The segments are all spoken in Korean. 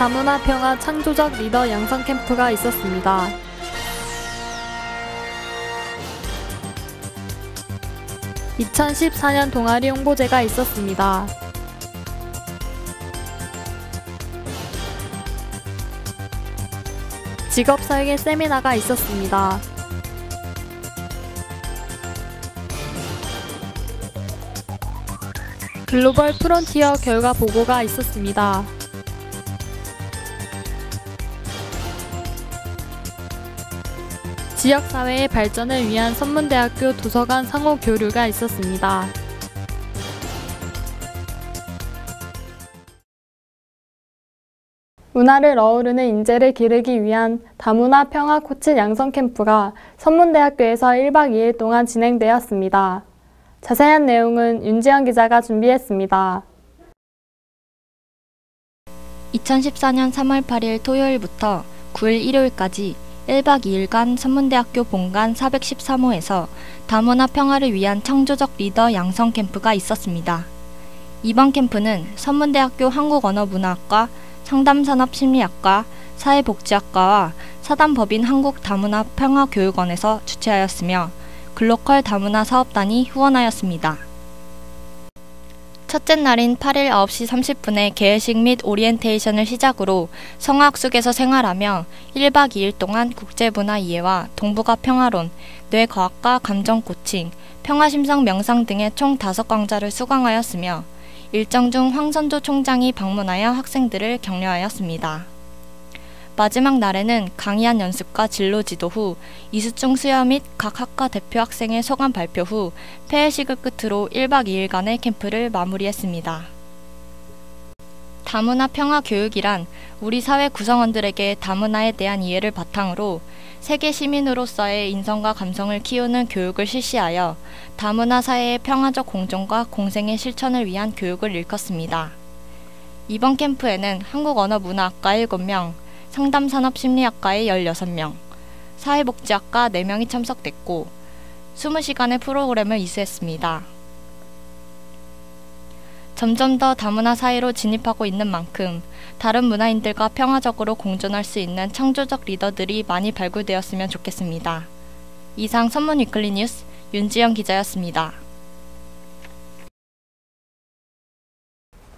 다문화 평화 창조적 리더 양성 캠프가 있었습니다. (2014년) 동아리 홍보제가 있었습니다. 직업설계 세미나가 있었습니다. 글로벌 프론티어 결과 보고가 있었습니다. 지역사회의 발전을 위한 선문대학교 도서관 상호 교류가 있었습니다. 문화를 어우르는 인재를 기르기 위한 다문화 평화 코치 양성 캠프가 선문대학교에서 1박 2일 동안 진행되었습니다. 자세한 내용은 윤지영 기자가 준비했습니다. 2014년 3월 8일 토요일부터 9일 일요일까지 1박 2일간 선문대학교 본관 413호에서 다문화 평화를 위한 창조적 리더 양성 캠프가 있었습니다. 이번 캠프는 선문대학교 한국언어문화학과, 상담산업심리학과, 사회복지학과와 사단법인 한국다문화평화교육원에서 주최하였으며 글로컬 다문화 사업단이 후원하였습니다. 첫째 날인 8일 9시 30분에 개회식 및 오리엔테이션을 시작으로 성악 속에서 생활하며 1박 2일 동안 국제문화 이해와 동북아 평화론, 뇌과학과 감정 코칭, 평화심성 명상 등의 총 5강좌를 수강하였으며 일정 중 황선조 총장이 방문하여 학생들을 격려하였습니다. 마지막 날에는 강의한 연습과 진로 지도 후 이수중 수여 및 각 학과 대표 학생의 소감 발표 후 폐회식을 끝으로 1박 2일간의 캠프를 마무리했습니다. 다문화 평화 교육이란 우리 사회 구성원들에게 다문화에 대한 이해를 바탕으로 세계 시민으로서의 인성과 감성을 키우는 교육을 실시하여 다문화 사회의 평화적 공존과 공생의 실천을 위한 교육을 일컫습니다. 이번 캠프에는 한국언어문화학과 7명, 상담산업심리학과에 16명, 사회복지학과 4명이 참석됐고 20시간의 프로그램을 이수했습니다. 점점 더 다문화 사회로 진입하고 있는 만큼 다른 문화인들과 평화적으로 공존할 수 있는 창조적 리더들이 많이 발굴되었으면 좋겠습니다. 이상 선문 위클리 뉴스 윤지영 기자였습니다.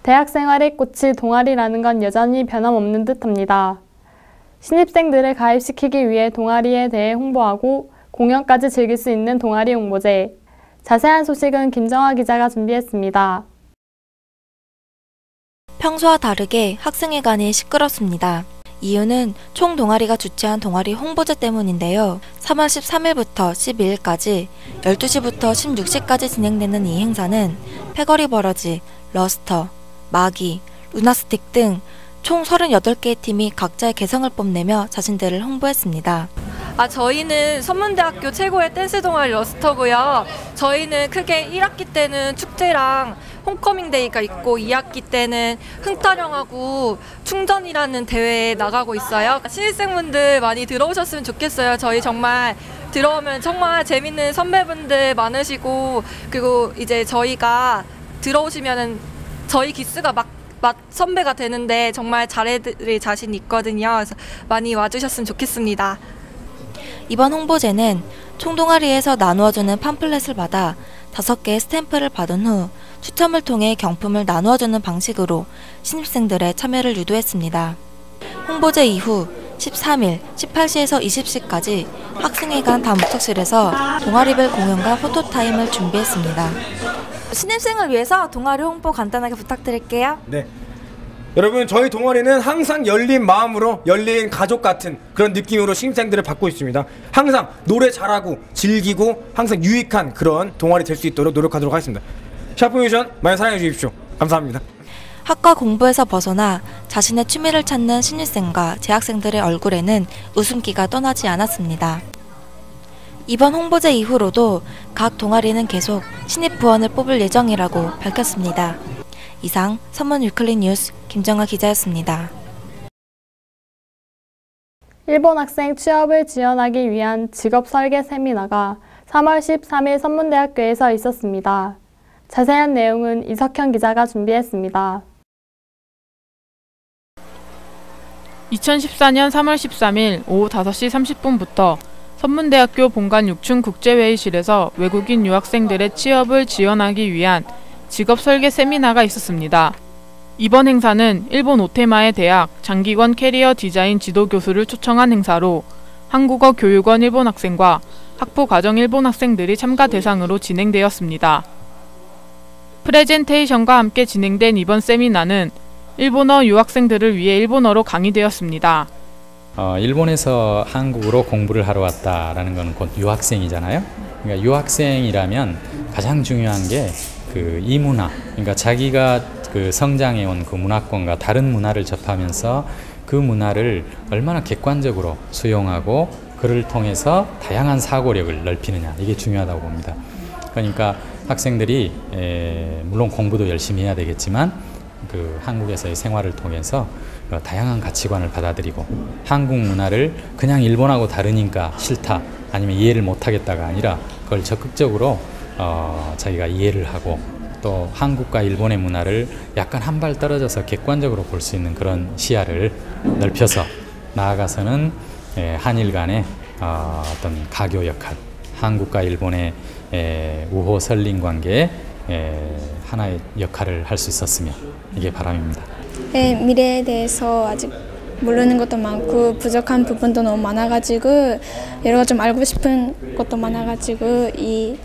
대학 생활의 꽃이 동아리라는 건 여전히 변함없는 듯합니다. 신입생들을 가입시키기 위해 동아리에 대해 홍보하고 공연까지 즐길 수 있는 동아리 홍보제. 자세한 소식은 김정아 기자가 준비했습니다. 평소와 다르게 학생회관이 시끄럽습니다. 이유는 총 동아리가 주최한 동아리 홍보제 때문인데요. 3월 13일부터 12일까지 12시부터 16시까지 진행되는 이 행사는 패거리 버러지, 러스터, 마기, 루나스틱 등 총 38개의 팀이 각자의 개성을 뽐내며 자신들을 홍보했습니다. 저희는 선문대학교 최고의 댄스 동아리 러스터고요. 저희는 크게 1학기 때는 축제랑 홈커밍데이가 있고 2학기 때는 흥타령하고 충전이라는 대회에 나가고 있어요. 신입생분들 많이 들어오셨으면 좋겠어요. 저희 정말 들어오면 정말 재밌는 선배분들 많으시고, 그리고 이제 저희가 들어오시면은 저희 기수가 막 선배가 되는데 정말 잘해드릴 자신 있거든요. 그래서 많이 와주셨으면 좋겠습니다. 이번 홍보제는 총동아리에서 나누어주는 팜플렛을 받아 5개의 스탬프를 받은 후 추첨을 통해 경품을 나누어주는 방식으로 신입생들의 참여를 유도했습니다. 홍보제 이후 13일 18시에서 20시까지 학생회관 다목적실에서 동아리별 공연과 포토타임을 준비했습니다. 신입생을 위해서 동아리 홍보 간단하게 부탁드릴게요. 네. 여러분, 저희 동아리는 항상 열린 마음으로 열린 가족 같은 그런 느낌으로 신입생들을 받고 있습니다. 항상 노래 잘하고 즐기고 항상 유익한 그런 동아리 될 수 있도록 노력하도록 하겠습니다. 샤프뮤지션 많이 사랑해 주십시오. 감사합니다. 학과 공부에서 벗어나 자신의 취미를 찾는 신입생과 재학생들의 얼굴에는 웃음기가 떠나지 않았습니다. 이번 홍보제 이후로도 각 동아리는 계속 신입 부원을 뽑을 예정이라고 밝혔습니다. 이상 선문 위클리 뉴스 김정아 기자였습니다. 일본 학생 취업을 지원하기 위한 직업 설계 세미나가 3월 13일 선문대학교에서 있었습니다. 자세한 내용은 이석현 기자가 준비했습니다. 2014년 3월 13일 오후 5시 30분부터 선문대학교 본관 6층 국제회의실에서 외국인 유학생들의 취업을 지원하기 위한 직업 설계 세미나가 있었습니다. 이번 행사는 일본 오테마의 대학 장기권 캐리어 디자인 지도 교수를 초청한 행사로 한국어 교육원 일본 학생과 학부 과정 일본 학생들이 참가 대상으로 진행되었습니다. 프레젠테이션과 함께 진행된 이번 세미나는 일본어 유학생들을 위해 일본어로 강의되었습니다. 일본에서 한국으로 공부를 하러 왔다라는 건 곧 유학생이잖아요. 그러니까 유학생이라면 가장 중요한 게 그 이문화, 그러니까 자기가 그 성장해 온 그 문화권과 다른 문화를 접하면서 그 문화를 얼마나 객관적으로 수용하고 그를 통해서 다양한 사고력을 넓히느냐, 이게 중요하다고 봅니다. 그러니까 학생들이 물론 공부도 열심히 해야 되겠지만 그 한국에서의 생활을 통해서 다양한 가치관을 받아들이고 한국 문화를 그냥 일본하고 다르니까 싫다, 아니면 이해를 못하겠다가 아니라 그걸 적극적으로 자기가 이해를 하고 또 한국과 일본의 문화를 약간 한 발 떨어져서 객관적으로 볼 수 있는 그런 시야를 넓혀서 나아가서는 한일 간의 어떤 가교 역할, 한국과 일본의 우호 설린 관계에 하나의 역할을 할 수 있었으면, 이게 바람입니다. 네, 미래에 대해서 아직 모르는 것도 많고 부족한 부분도 너무 많아가지고 여러 가지 좀 알고 싶은 것도 많아가지고 이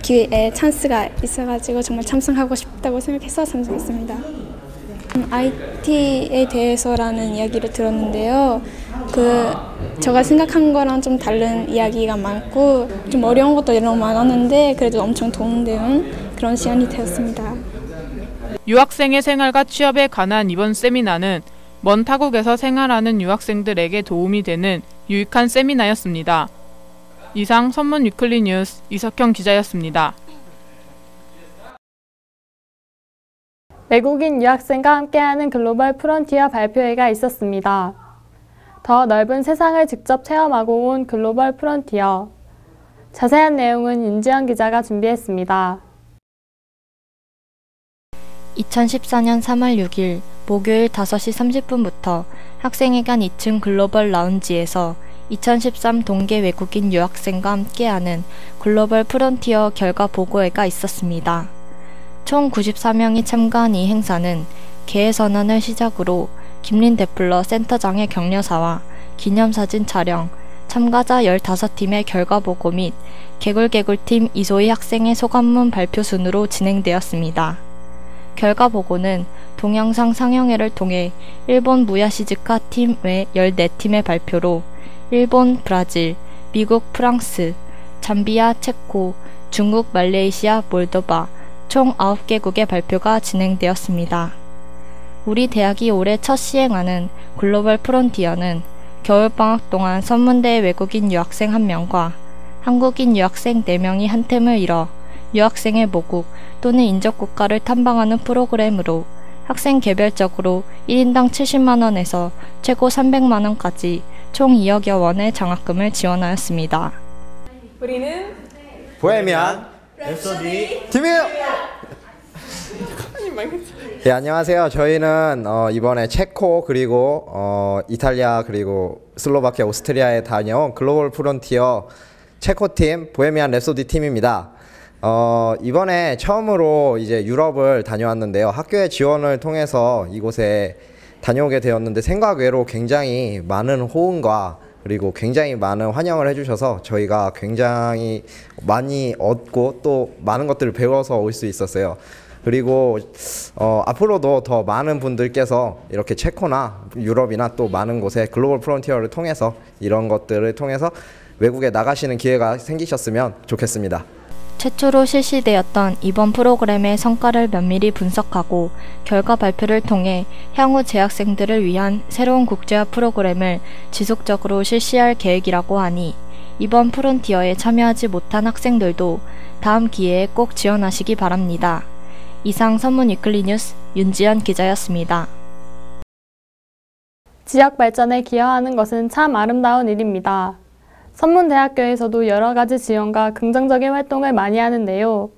기회에 찬스가 있어가지고 정말 참석하고 싶다고 생각해서 참석했습니다. IT에 대해서라는 이야기를 들었는데요. 제가 생각한 거랑 좀 다른 이야기가 많고 좀 어려운 것도 너무 많았는데 그래도 엄청 도움되는 그런 시간이 되었습니다. 유학생의 생활과 취업에 관한 이번 세미나는 먼 타국에서 생활하는 유학생들에게 도움이 되는 유익한 세미나였습니다. 이상 선문 위클리 뉴스 이석형 기자였습니다. 외국인 유학생과 함께하는 글로벌 프론티어 발표회가 있었습니다. 더 넓은 세상을 직접 체험하고 온 글로벌 프론티어. 자세한 내용은 윤지연 기자가 준비했습니다. 2014년 3월 6일 목요일 5시 30분부터 학생회관 2층 글로벌 라운지에서 2013 동계 외국인 유학생과 함께하는 글로벌 프론티어 결과 보고회가 있었습니다. 총 94명이 참가한 이 행사는 개회 선언을 시작으로 김린 데플러 센터장의 격려사와 기념사진 촬영, 참가자 15팀의 결과 보고 및 개굴개굴팀 이소희 학생의 소감문 발표 순으로 진행되었습니다. 결과 보고는 동영상 상영회를 통해 일본 무야시즈카 팀 외 14팀의 발표로 일본, 브라질, 미국, 프랑스, 잠비아, 체코, 중국, 말레이시아, 몰도바 총 9개국의 발표가 진행되었습니다. 우리 대학이 올해 첫 시행하는 글로벌 프론티어는 겨울방학 동안 선문대 외국인 유학생 1명과 한국인 유학생 4명이 한 템을 이뤄 유학생의 모국 또는 인접국가를 탐방하는 프로그램으로 학생 개별적으로 1인당 70만원에서 최고 300만원까지 총 2억여 원의 장학금을 지원하였습니다. 우리는 보헤미안 랩소디 팀이에요. 네, 안녕하세요. 저희는 이번에 체코 그리고 이탈리아 그리고 슬로바키아, 오스트리아에 다녀온 글로벌 프론티어 체코팀 보헤미안 랩소디 팀입니다. 이번에 처음으로 이제 유럽을 다녀왔는데요. 학교의 지원을 통해서 이곳에 다녀오게 되었는데 생각 외로 굉장히 많은 호응과 그리고 굉장히 많은 환영을 해주셔서 저희가 굉장히 많이 얻고 또 많은 것들을 배워서 올 수 있었어요. 그리고 앞으로도 더 많은 분들께서 이렇게 체코나 유럽이나 또 많은 곳에 글로벌 프론티어를 통해서 이런 것들을 통해서 외국에 나가시는 기회가 생기셨으면 좋겠습니다. 최초로 실시되었던 이번 프로그램의 성과를 면밀히 분석하고 결과 발표를 통해 향후 재학생들을 위한 새로운 국제화 프로그램을 지속적으로 실시할 계획이라고 하니 이번 프론티어에 참여하지 못한 학생들도 다음 기회에 꼭 지원하시기 바랍니다. 이상 선문 위클리 뉴스 윤지연 기자였습니다. 지역 발전에 기여하는 것은 참 아름다운 일입니다. 선문대학교에서도 여러 가지 지원과 긍정적인 활동을 많이 하는데요.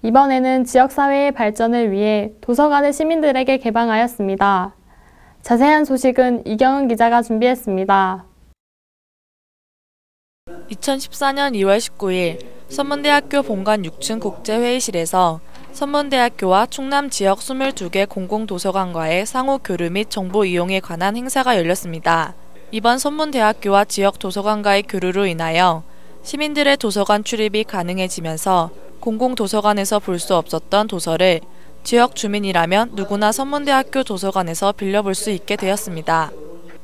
이번에는 지역사회의 발전을 위해 도서관을 시민들에게 개방하였습니다. 자세한 소식은 이경은 기자가 준비했습니다. 2014년 2월 19일 선문대학교 본관 6층 국제회의실에서 선문대학교와 충남 지역 22개 공공도서관과의 상호 교류 및 정보 이용에 관한 행사가 열렸습니다. 이번 선문대학교와 지역 도서관과의 교류로 인하여 시민들의 도서관 출입이 가능해지면서 공공도서관에서 볼 수 없었던 도서를 지역 주민이라면 누구나 선문대학교 도서관에서 빌려볼 수 있게 되었습니다.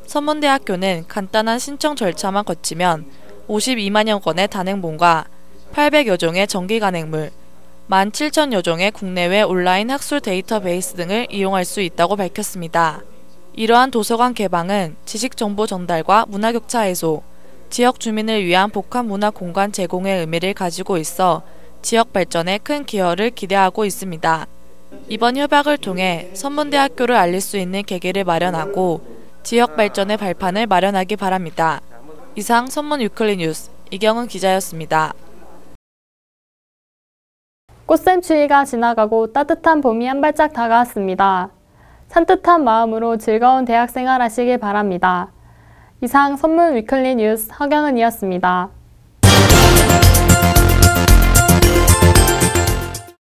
선문대학교는 간단한 신청 절차만 거치면 52만여 건의 단행본과 800여 종의 정기 간행물, 17,000여 종의 국내외 온라인 학술 데이터베이스 등을 이용할 수 있다고 밝혔습니다. 이러한 도서관 개방은 지식정보 전달과 문화격차 해소, 지역 주민을 위한 복합 문화 공간 제공의 의미를 가지고 있어 지역 발전에 큰 기여를 기대하고 있습니다. 이번 협약을 통해 선문대학교를 알릴 수 있는 계기를 마련하고 지역 발전의 발판을 마련하기 바랍니다. 이상 선문 위클리 뉴스 이경은 기자였습니다. 꽃샘추위가 지나가고 따뜻한 봄이 한 발짝 다가왔습니다. 산뜻한 마음으로 즐거운 대학생활 하시길 바랍니다. 이상 선문 위클리 뉴스 허경은이었습니다.